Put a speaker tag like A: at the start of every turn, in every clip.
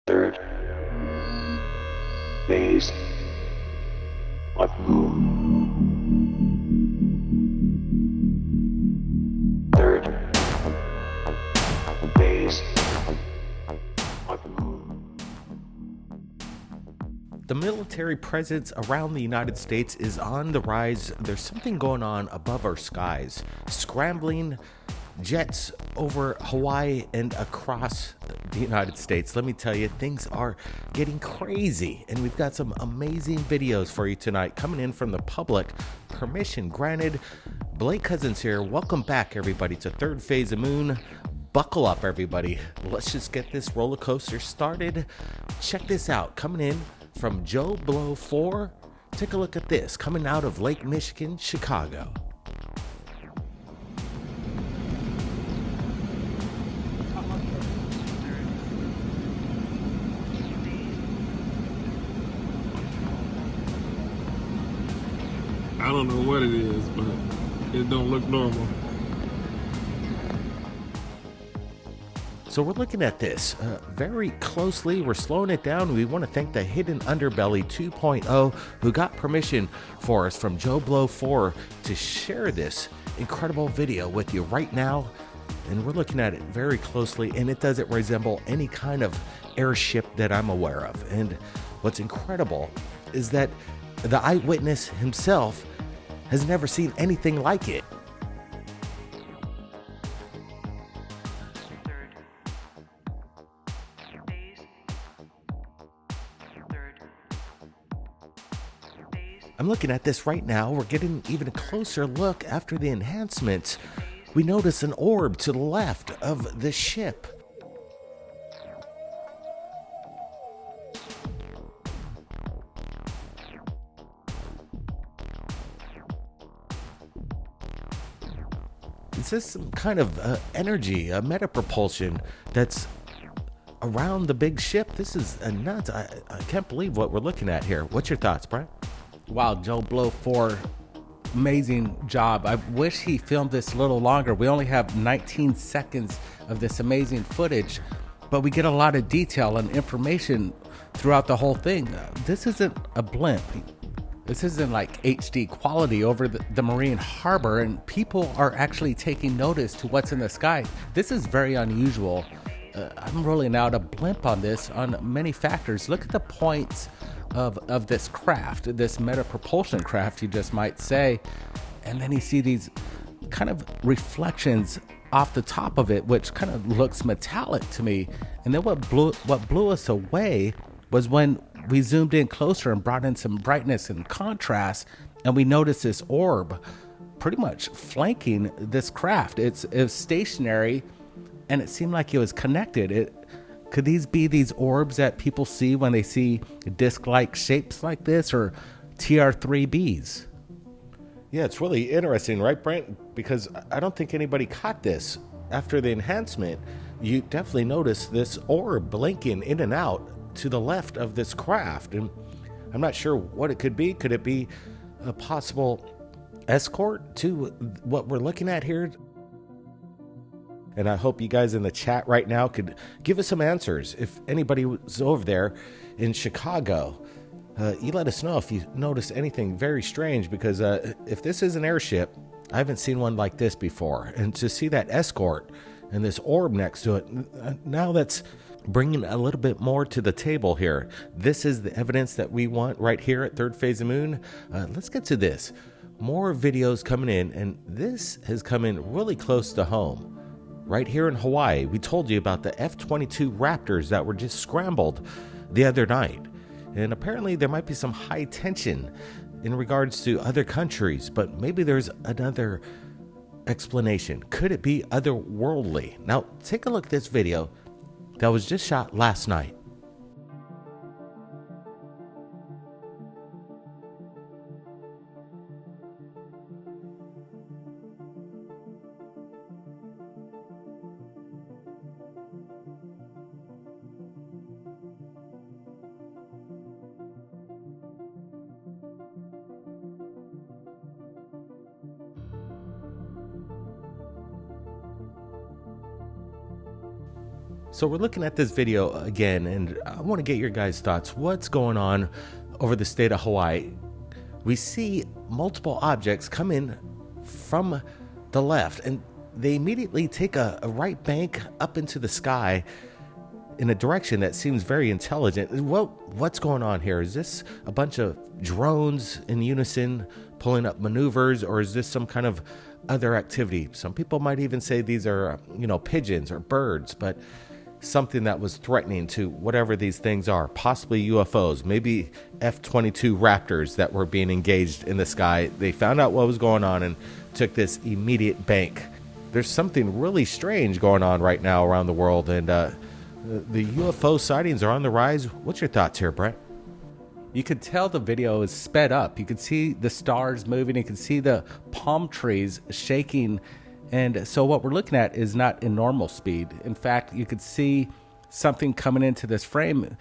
A: Third phase of moon. Third phase of moon.
B: The military presence around the United States is on the rise. There's something going on above our skies. Scrambling jets over Hawaii and across the United States. Let me tell you, things are getting crazy. And we've got some amazing videos for you tonight coming in from the public. Permission granted. Blake Cousins here. Welcome back, everybody, to Third Phase of Moon. Buckle up, everybody. Let's just get this roller coaster started. Check this out. Coming in from Joe Blow 4. Take a look at this. Coming out of Lake Michigan, Chicago.
C: I don't know what it is, but it don't look normal.
B: So we're looking at this very closely. We're slowing it down. We want to thank the Hidden Underbelly 2.0 who got permission for us from Joe Blow 4 to share this incredible video with you right now. And we're looking at it very closely, and it doesn't resemble any kind of airship that I'm aware of. And what's incredible is that the eyewitness himself has never seen anything like it. I'm looking at this right now. We're getting even a closer look after the enhancements. We notice an orb to the left of the ship. Is this some kind of energy, a meta propulsion that's around the big ship? This is nuts. I can't believe what we're looking at here. What's your thoughts, Brian?
D: Wow, Joe Blow 4, amazing job. I wish he filmed this a little longer. We only have 19 seconds of this amazing footage, but we get a lot of detail and information throughout the whole thing. This isn't a blimp. This isn't like HD quality over the Marine Harbor, and people are actually taking notice to what's in the sky. This is very unusual. I'm rolling out a blimp on this on many factors. Look at the points of this craft, this meta propulsion craft, you just might say. And then you see these kind of reflections off the top of it, which kind of looks metallic to me. And then what blew us away was when we zoomed in closer and brought in some brightness and contrast, and we noticed this orb pretty much flanking this craft. It's stationary, and it seemed like it was connected. Could these be these orbs that people see when they see disc-like shapes like this, or TR3Bs?
B: Yeah, it's really interesting, right, Brent? Because I don't think anybody caught this. After the enhancement, you definitely noticed this orb blinking in and out to the left of this craft. And I'm not sure what it could be. Could it be a possible escort to what we're looking at here? And I hope you guys in the chat right now could give us some answers. If anybody was over there in Chicago, you let us know if you noticed anything very strange, because if this is an airship, I haven't seen one like this before. And to see that escort and this orb next to it, now that's bringing a little bit more to the table here. This is the evidence that we want right here at Third Phase of Moon. Let's get to this. More videos coming in, and this has come in really close to home. Right here in Hawaii, we told you about the F-22 Raptors that were just scrambled the other night. And apparently there might be some high tension in regards to other countries, but maybe there's another explanation. Could it be otherworldly? Now, take a look at this video that was just shot last night. So we're looking at this video again, and I want to get your guys' thoughts. What's going on over the state of Hawaii? We see multiple objects come in from the left, and they immediately take a right bank up into the sky in a direction that seems very intelligent. What's going on here? Is this a bunch of drones in unison pulling up maneuvers, or is this some kind of other activity? Some people might even say these are, pigeons or birds, but something that was threatening to whatever these things are, possibly UFOs, maybe F-22 Raptors that were being engaged in the sky. They found out what was going on and took this immediate bank. There's something really strange going on right now around the world, and the UFO sightings are on the rise. What's your thoughts here, Brent?
D: You could tell the video is sped up. You could see the stars moving. You can see the palm trees shaking. And so what we're looking at is not in normal speed. In fact, you could see something coming into this frame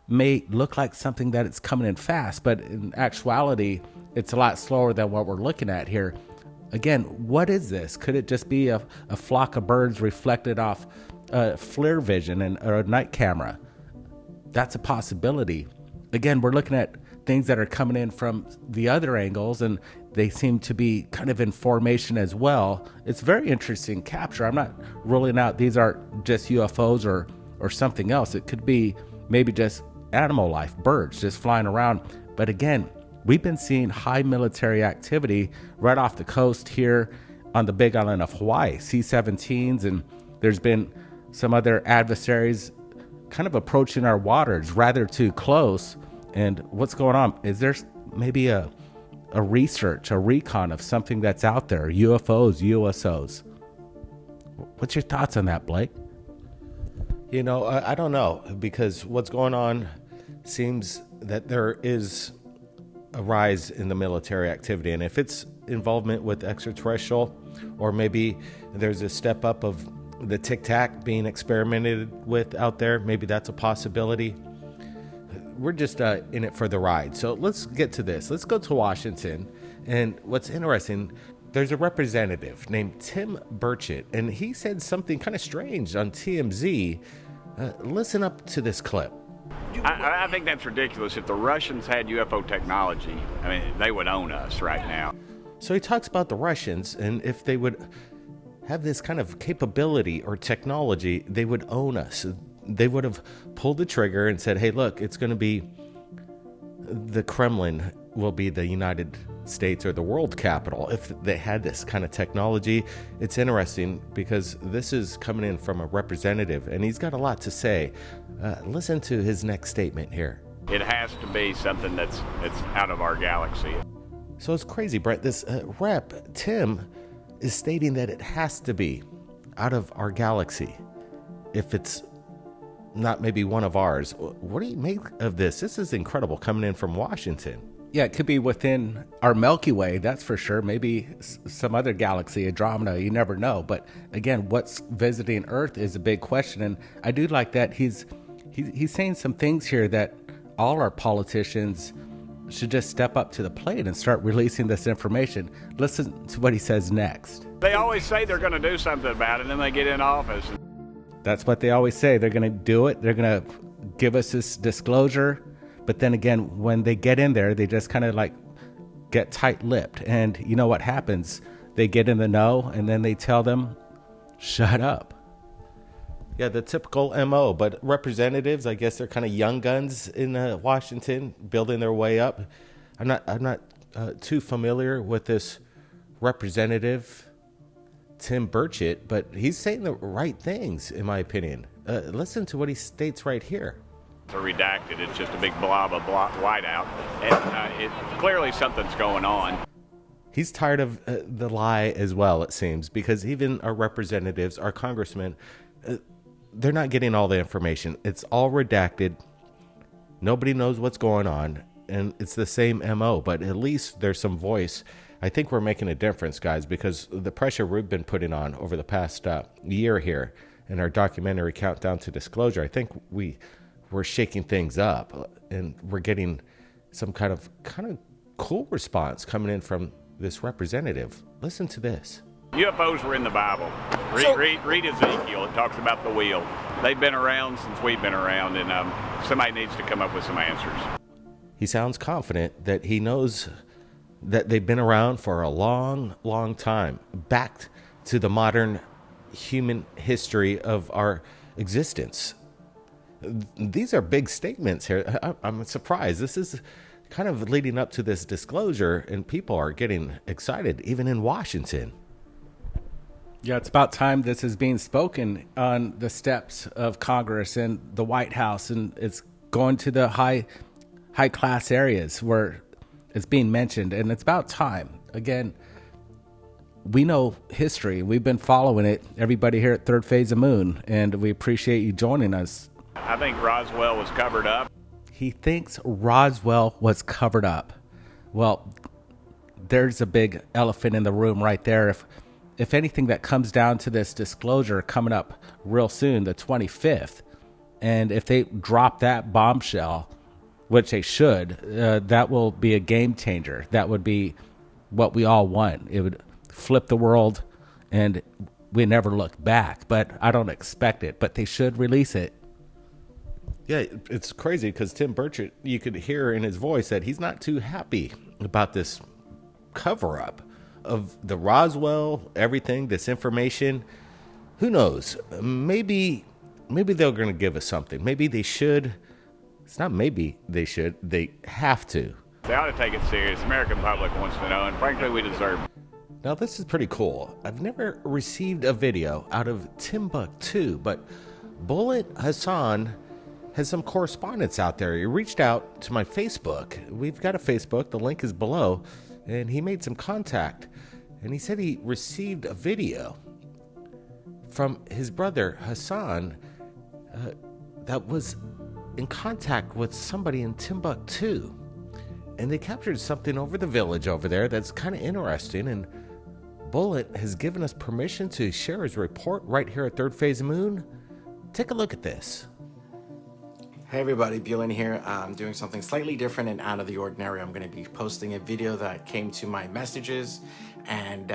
D: may look like something that it's coming in fast, but in actuality, it's a lot slower than what we're looking at here. Again, what is this? Could it just be a flock of birds reflected off FLIR vision or a night camera? That's a possibility. Again, we're looking at things that are coming in from the other angles, and they seem to be kind of in formation as well. It's very interesting capture. I'm not ruling out these are just UFOs or something else. It could be maybe just animal life, birds just flying around. But again, we've been seeing high military activity right off the coast here on the Big Island of Hawaii, C-17s, and there's been some other adversaries kind of approaching our waters rather too close. And what's going on? Is there maybe a research, a recon of something that's out there, UFOs, USOs? What's your thoughts on that, Blake?
B: I don't know, because what's going on seems that there is a rise in the military activity. And if it's involvement with extraterrestrial, or maybe there's a step up of the Tic Tac being experimented with out there, maybe that's a possibility. We're just in it for the ride. So let's get to this. Let's go to Washington. And what's interesting, there's a representative named Tim Burchett, and he said something kind of strange on TMZ. Listen up to this clip.
E: I think that's ridiculous. If the Russians had UFO technology, they would own us right now.
B: So he talks about the Russians, and if they would have this kind of capability or technology, they would own us. They would have pulled the trigger and said, hey, look, it's going to be the Kremlin will be the United States or the world capital if they had this kind of technology. It's interesting because this is coming in from a representative, and he's got a lot to say. Listen to his next statement here.
E: It has to be something that's out of our galaxy.
B: So it's crazy, Brett. This rep, Tim, is stating that it has to be out of our galaxy if it's not maybe one of ours. What do you make of this? This is incredible coming in from Washington.
D: Yeah, it could be within our Milky Way, that's for sure. Maybe some other galaxy, Andromeda, you never know. But again, what's visiting Earth is a big question. And I do like that he's saying some things here that all our politicians should just step up to the plate and start releasing this information. Listen to what he says next.
E: They always say they're going to do something about it, and then they get in office.
D: That's what they always say. They're going to do it. They're going to give us this disclosure. But then again, when they get in there, they just kind of like get tight-lipped. And you know what happens? They get in the know, and then they tell them, shut up.
B: Yeah, the typical MO. But representatives, I guess they're kind of young guns in Washington, building their way up. I'm not too familiar with this representative, Tim Burchett, but he's saying the right things, in my opinion. Listen to what he states right here.
E: They're redacted. It's just a big blob of whiteout. And it clearly something's going on.
B: He's tired of the lie as well, it seems, because even our representatives, our congressmen, they're not getting all the information. It's all redacted. Nobody knows what's going on, and it's the same MO, but at least there's some voice. I think we're making a difference, guys, because the pressure we've been putting on over the past year here in our documentary Countdown to Disclosure, I think we're shaking things up, and we're getting some kind of cool response coming in from this representative. Listen to this.
E: UFOs were in the Bible. Read Ezekiel. It talks about the wheel. They've been around since we've been around, and somebody needs to come up with some answers.
B: He sounds confident that he knows that they've been around for a long, long time, back to the modern human history of our existence. These are big statements here. I'm surprised. This is kind of leading up to this disclosure, and people are getting excited, even in Washington.
D: Yeah, it's about time this is being spoken on the steps of Congress and the White House, and it's going to the high class areas where it's being mentioned, and it's about time. Again, we know history. We've been following it, everybody here at Third Phase of Moon, and we appreciate you joining us.
E: I think Roswell was covered up.
D: He thinks Roswell was covered up. Well, there's a big elephant in the room right there. If anything that comes down to this disclosure coming up real soon, the 25th, and if they drop that bombshell, which they should, that will be a game changer. That would be what we all want. It would flip the world, and we never look back. But I don't expect it, but they should release it.
B: Yeah, it's crazy because Tim Burchett, you could hear in his voice that he's not too happy about this cover-up of the Roswell, everything, this information. Who knows? Maybe they're going to give us something. Maybe they should. It's not maybe they should. They have to.
E: They ought to take it serious. The American public wants to know, and frankly, we deserve it.
B: Now, this is pretty cool. I've never received a video out of Timbuktu, but Bullet Hassan has some correspondence out there. He reached out to my Facebook. We've got a Facebook. The link is below. And he made some contact. And he said he received a video from his brother, Hassan, that was in contact with somebody in Timbuktu. And they captured something over the village over there that's kind of interesting. And Bullet has given us permission to share his report right here at Third Phase of Moon. Take a look at this.
F: Hey everybody, Buellin here. I'm doing something slightly different and out of the ordinary. I'm going to be posting a video that came to my messages, and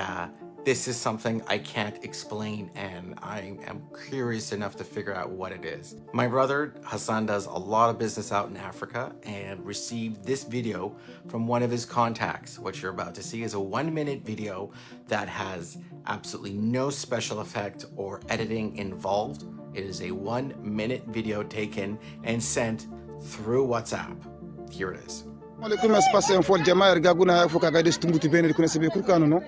F: this is something I can't explain, and I am curious enough to figure out what it is. My brother Hassan does a lot of business out in Africa and received this video from one of his contacts. What you're about to see is a 1-minute video that has absolutely no special effect or editing involved. It is a 1-minute video taken and sent through WhatsApp. Here it is.
G: Alaikum espace en fol jamaar gaguna fo kaga des tumbuti benir kuna sebe kurkano no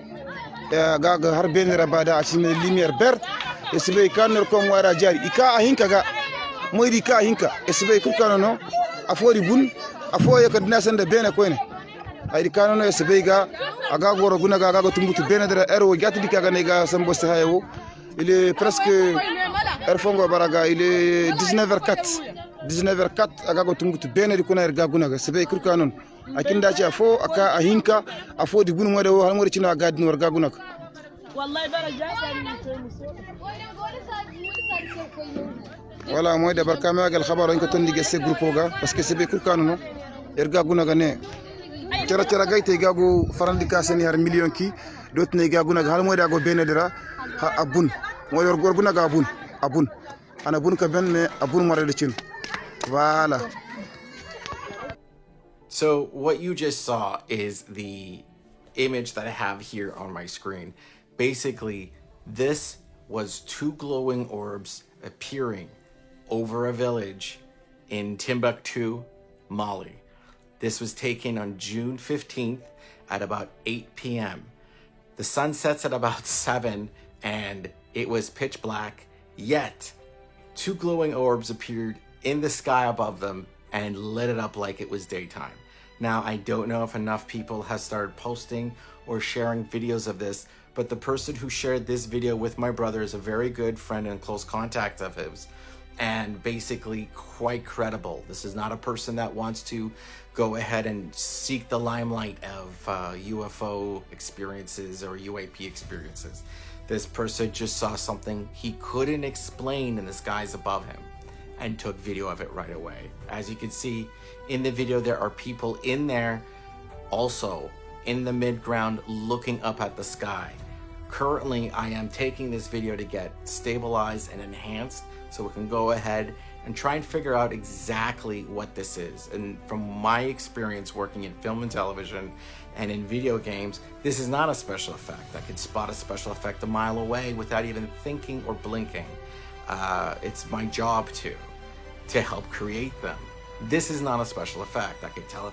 G: gaga har benira bada asime lumière verte e sebe kanor ko wara jari ika ahinka ga moydi ka ahinka e sebe kurkano no afori bun afo ya kadna sanda bene ko ne ay kano no e sebe ga aga goro guna ga tumbuti benira ero gatti dikaga ne ga sambo sahayo il est presque Erfongo baraga il est 19h04 aga go tumbutu benedi kuna erga gunaga sebe kurkanon akinda ci afo aka ahinka afo di gunu mode hal mori cino aga dino erga gunaga wallahi daraja wala moy de barka ma gal khabaro ko tondi gesse groupe ga parce que sebe kurkanon erga gunaga ne cara gayte gago farandi ka sen har million ki dotne ga gunaga hal modi ago benedira ha abun moy yor gor gunaga abun ana bun ka ben me abun mare de cin voilà.
F: So what you just saw is the image that I have here on my screen. Basically, this was 2 glowing orbs appearing over a village in Timbuktu, Mali. This was taken on June 15th at about 8 p.m. The sun sets at about 7 and it was pitch black, yet 2 glowing orbs appeared in the sky above them and lit it up like it was daytime. Now, I don't know if enough people have started posting or sharing videos of this, but the person who shared this video with my brother is a very good friend and close contact of his, and basically quite credible. This is not a person that wants to go ahead and seek the limelight of UFO experiences or UAP experiences. This person just saw something he couldn't explain in the skies above him and took video of it right away. As you can see in the video, there are people in there also in the mid-ground looking up at the sky. Currently, I am taking this video to get stabilized and enhanced so we can go ahead and try and figure out exactly what this is. And from my experience working in film and television and in video games, this is not a special effect. I can spot a special effect a mile away without even thinking or blinking. It's my job to help create them. This is not a special effect. I can tell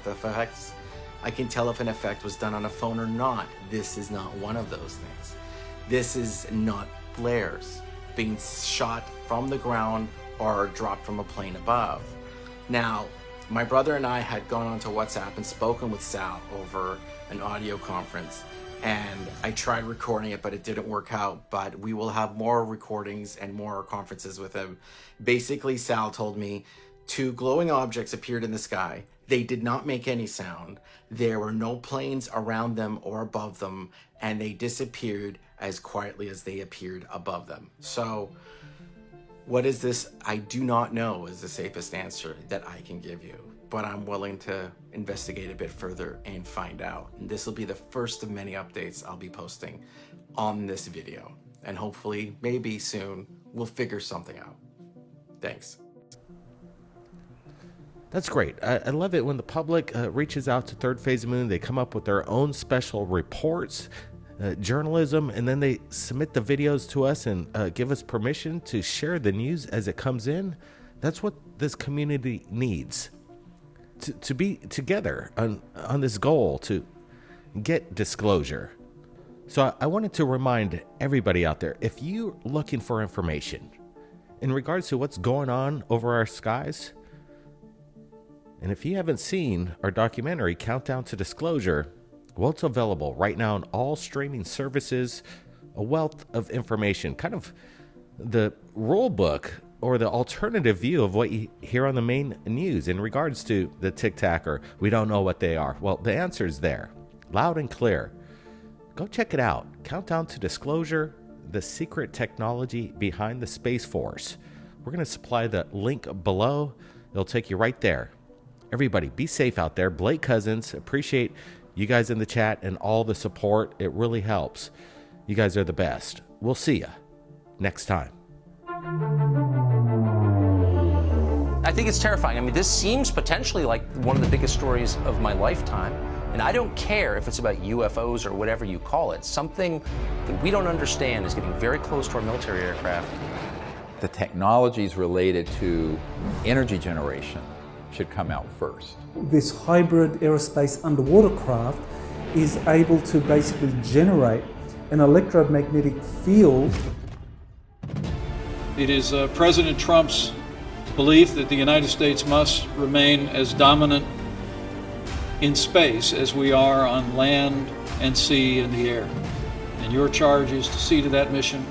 F: if an effect was done on a phone or not. This is not one of those things. This is not flares being shot from the ground or dropped from a plane above. Now, my brother and I had gone onto WhatsApp and spoken with Sal over an audio conference, and I tried recording it, but it didn't work out. But we will have more recordings and more conferences with him. Basically, Sal told me 2 glowing objects appeared in the sky. They did not make any sound. There were no planes around them or above them, and they disappeared as quietly as they appeared above them. So, what is this? I do not know is the safest answer that I can give you, but I'm willing to investigate a bit further and find out. And this will be the first of many updates I'll be posting on this video. And hopefully, maybe soon, we'll figure something out. Thanks.
B: That's great. I love it when the public reaches out to Third Phase of Moon. They come up with their own special reports, journalism, and then they submit the videos to us and give us permission to share the news as it comes in. That's what this community needs, to be together on this goal to get disclosure. So I wanted to remind everybody out there, if you're looking for information in regards to what's going on over our skies, and if you haven't seen our documentary, Countdown to Disclosure, well, it's available right now on all streaming services, a wealth of information, kind of the rule book or the alternative view of what you hear on the main news in regards to the Tic Tac or we don't know what they are. Well, the answer is there, loud and clear. Go check it out. Countdown to Disclosure, the secret technology behind the Space Force. We're going to supply the link below. It'll take you right there. Everybody, be safe out there. Blake Cousins, appreciate you guys in the chat and all the support. It really helps. You guys are the best. We'll see you next time.
H: I think it's terrifying. I mean, this seems potentially like one of the biggest stories of my lifetime. And I don't care if it's about UFOs or whatever you call it. Something that we don't understand is getting very close to our military aircraft.
I: The technologies related to energy generation should come out first.
J: This hybrid aerospace underwater craft is able to basically generate an electromagnetic field.
K: It is President Trump's belief that the United States must remain as dominant in space as we are on land and sea and the air. And your charge is to see to that mission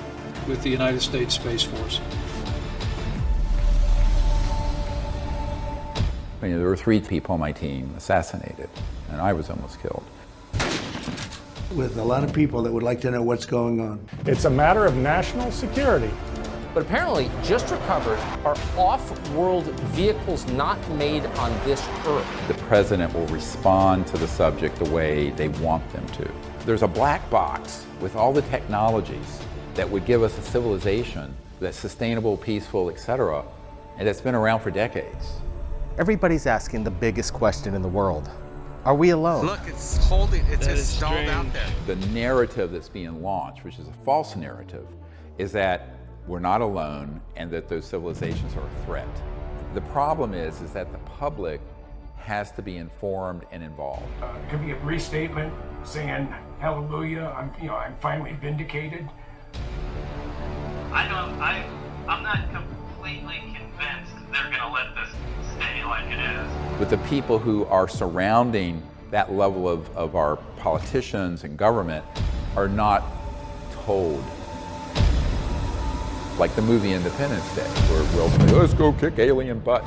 K: with the United States Space Force.
I: There were 3 people on my team assassinated, and I was almost killed.
L: With a lot of people that would like to know what's going on.
M: It's a matter of national security.
H: But apparently, just recovered are off-world vehicles not made on this Earth.
I: The president will respond to the subject the way they want them to. There's a black box with all the technologies that would give us a civilization that's sustainable, peaceful, etc., and that's been around for decades.
D: Everybody's asking the biggest question in the world. Are we alone?
N: Look, it's just stalled out there.
I: The narrative that's being launched, which is a false narrative, is that we're not alone and that those civilizations are a threat. The problem is that the public has to be informed and involved.
O: It could be a restatement saying, hallelujah, I'm finally vindicated.
P: I'm not completely convinced they're gonna let this stay like it is.
I: But the people who are surrounding that level of our politicians and government are not told. Like the movie Independence Day, where Will say, let's go kick alien butt.